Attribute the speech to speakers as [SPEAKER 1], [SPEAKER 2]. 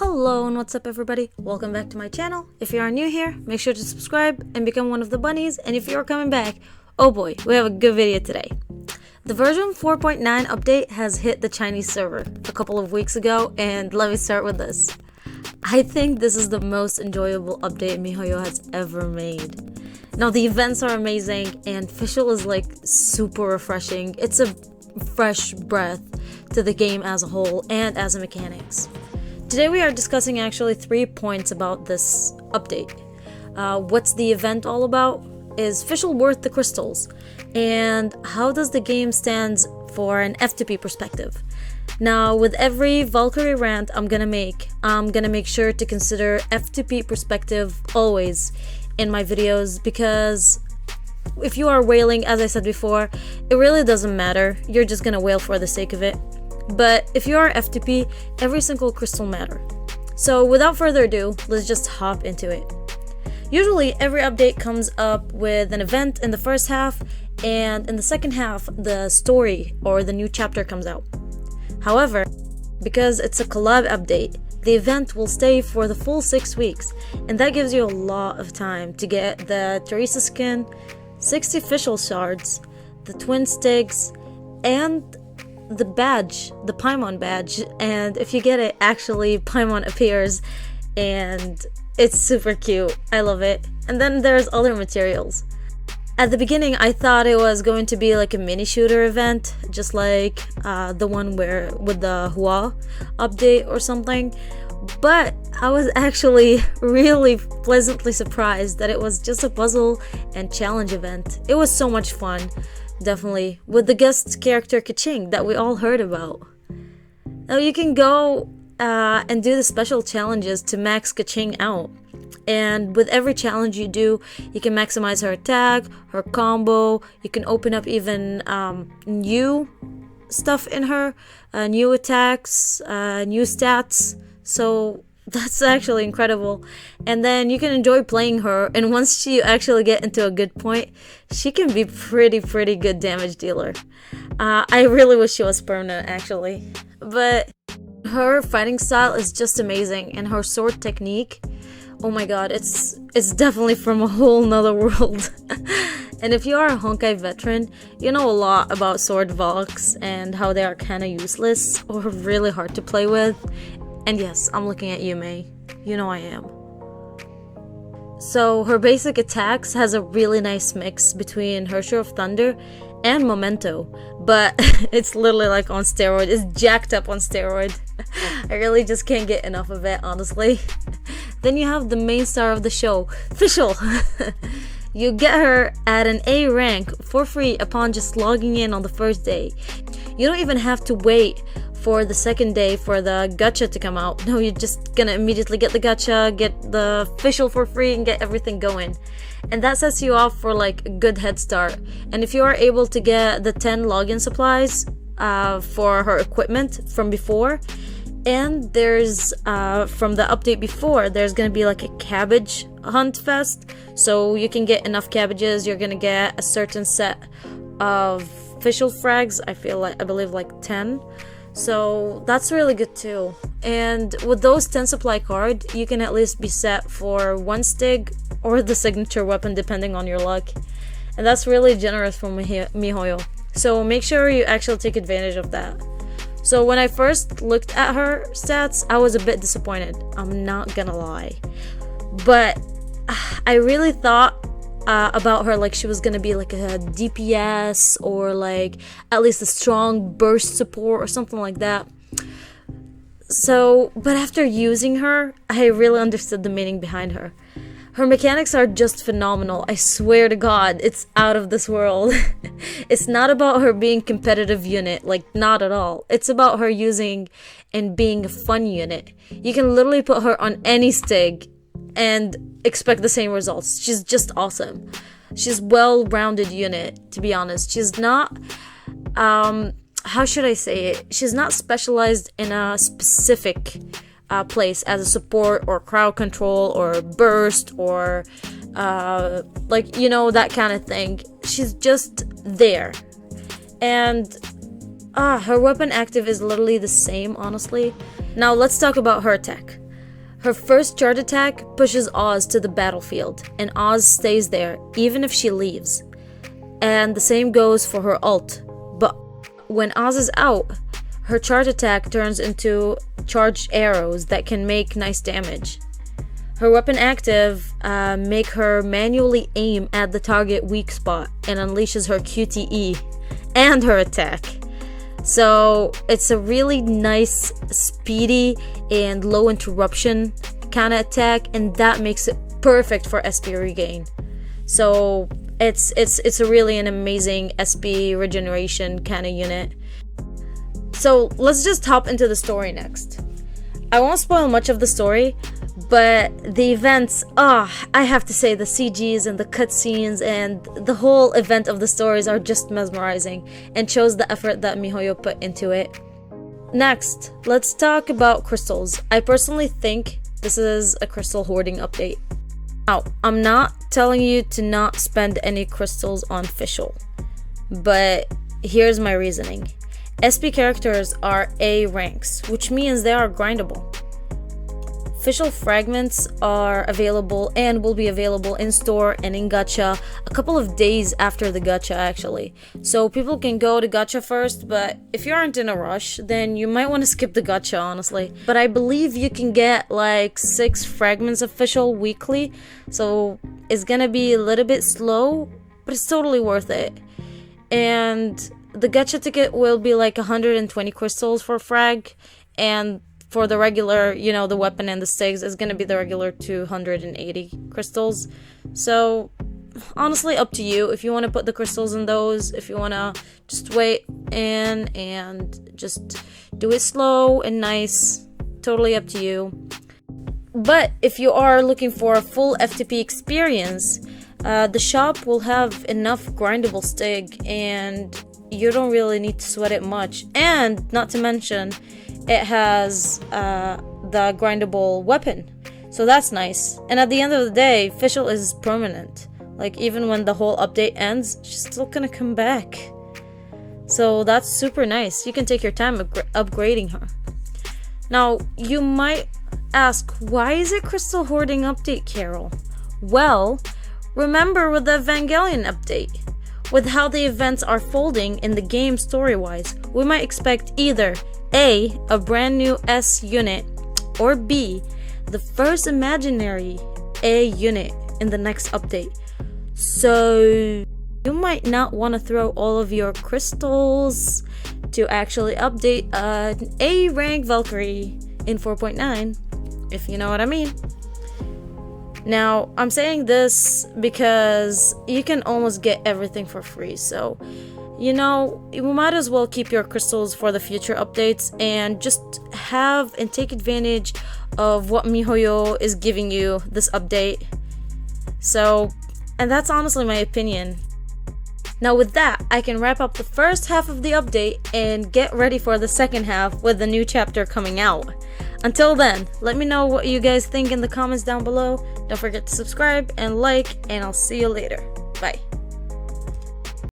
[SPEAKER 1] Hello and what's up everybody, welcome back to my channel. If you are new here, make sure to subscribe and become one of the bunnies, and if you are coming back, oh boy, we have a good video today. The version 4.9 update has hit the Chinese server a couple of weeks ago, and let me start with this. I think this is the most enjoyable update Mihoyo has ever made. Now the events are amazing and Fischl is like super refreshing. It's a fresh breath to the game as a whole and as a mechanics. Today we are discussing actually 3 points about this update. What's the event all about? Is Fischl worth the crystals? And how does the game stand for an FTP perspective? Now with every Valkyrie rant I'm gonna make sure to consider FTP perspective always in my videos, because if you are wailing, as I said before, it really doesn't matter. You're just gonna wail for the sake of it. But if you are FTP, every single crystal matter. So without further ado, let's just hop into it. Usually every update comes up with an event in the first half, and in the second half the story or the new chapter comes out. However, because it's a collab update, the event will stay for the full 6 weeks, and that gives you a lot of time to get the Teresa skin, 60 Fischl shards, the twin sticks, and the badge, the paimon badge. And if you get it, actually paimon appears and it's super cute. I love it. And then there's other materials. At the beginning I thought it was going to be like a mini shooter event, just like the one where with the Hua update or something, but I was actually really pleasantly surprised that it was just a puzzle and challenge event. It was so much fun. Definitely, with the guest character Keqing that we all heard about. Now you can go and do the special challenges to max Keqing out, and with every challenge you do, you can maximize her attack, her combo. You can open up even new stuff in her, new attacks, new stats. So that's actually incredible. And then you can enjoy playing her, and once you actually get into a good point, she can be pretty good damage dealer. I really wish she was permanent actually, but her fighting style is just amazing, and her sword technique, oh my god, it's definitely from a whole nother world. And if you are a Honkai veteran, you know a lot about sword Valks and how they are kinda useless or really hard to play with. And yes, I'm looking at you, May. You know I am. So her basic attacks has a really nice mix between Hersher of Thunder and Memento, but it's literally like on steroid. It's jacked up on steroid. I really just can't get enough of it, honestly. Then you have the main star of the show, Fischl. You get her at an A rank for free upon just logging in on the first day. You don't even have to wait for the second day for the gacha to come out. No, you're just gonna immediately get the gacha, get the Fischl for free, and get everything going. And that sets you off for like a good head start. And if you are able to get the 10 login supplies for her equipment from before, and there's from the update before, there's gonna be like a cabbage hunt fest, so you can get enough cabbages. You're gonna get a certain set of Fischl frags. I believe like 10. So that's really good too. And with those 10 supply card, you can at least be set for 1 stig or the signature weapon depending on your luck. And that's really generous from Mihoyo. So make sure you actually take advantage of that. So when I first looked at her stats, I was a bit disappointed. I'm not gonna lie. But I really thought about her like she was gonna be like a DPS or like at least a strong burst support or something like that. So, but after using her, I really understood the meaning behind her. Her mechanics are just phenomenal. I swear to God, it's out of this world. It's not about her being competitive unit, like not at all. It's about her using and being a fun unit. You can literally put her on any stig and expect the same results. She's just awesome. She's well-rounded unit, to be honest. She's not how should I say it? She's not specialized in a specific place as a support or crowd control or burst or like, you know, that kind of thing. She's just there. And her weapon active is literally the same, honestly. Now let's talk about her attack. Her first charge attack pushes Oz to the battlefield, and Oz stays there even if she leaves. And the same goes for her ult, but when Oz is out, her charge attack turns into charged arrows that can make nice damage. Her weapon active make her manually aim at the target weak spot and unleashes her QTE and her attack. So it's a really nice, speedy, and low interruption kind of attack, and that makes it perfect for SP regain. So it's really an amazing SP regeneration kind of unit. So let's just hop into the story next. I won't spoil much of the story, but the events, I have to say the CGs and the cutscenes and the whole event of the stories are just mesmerizing and shows the effort that Mihoyo put into it. Next, let's talk about crystals. I personally think this is a crystal hoarding update. Now, I'm not telling you to not spend any crystals on Fischl, but here's my reasoning. SP characters are A ranks, which means they are grindable. Fischl fragments are available and will be available in store and in gacha a couple of days after the gacha actually. So people can go to gacha first, but if you aren't in a rush, then you might want to skip the gacha honestly. But I believe you can get like 6 fragments of Fischl weekly, so it's gonna be a little bit slow, but it's totally worth it. And the gacha ticket will be like 120 crystals for frag, and for the regular, the weapon and the sticks is gonna be the regular 280 crystals. So honestly, up to you if you want to put the crystals in those, if you want to just wait in and just do it slow and nice, totally up to you. But if you are looking for a full FTP experience, the shop will have enough grindable stick and you don't really need to sweat it much. And not to mention, it has the grindable weapon, so that's nice. And at the end of the day, Fischl is permanent. Like, even when the whole update ends, she's still gonna come back. So that's super nice. You can take your time upgrading her. Now, you might ask, why is it crystal hoarding update, Carol? Well, remember with the Evangelion update, with how the events are folding in the game story-wise, we might expect either A, a brand new S unit, or B, the first imaginary A unit in the next update. So you might not want to throw all of your crystals to actually update an A rank Valkyrie in 4.9, if you know what I mean. Now, I'm saying this because you can almost get everything for free, so you might as well keep your crystals for the future updates and just have and take advantage of what Mihoyo is giving you this update. So, and that's honestly my opinion. Now with that, I can wrap up the first half of the update and get ready for the second half with the new chapter coming out. Until then, let me know what you guys think in the comments down below. Don't forget to subscribe and like, and I'll see you later. Bye.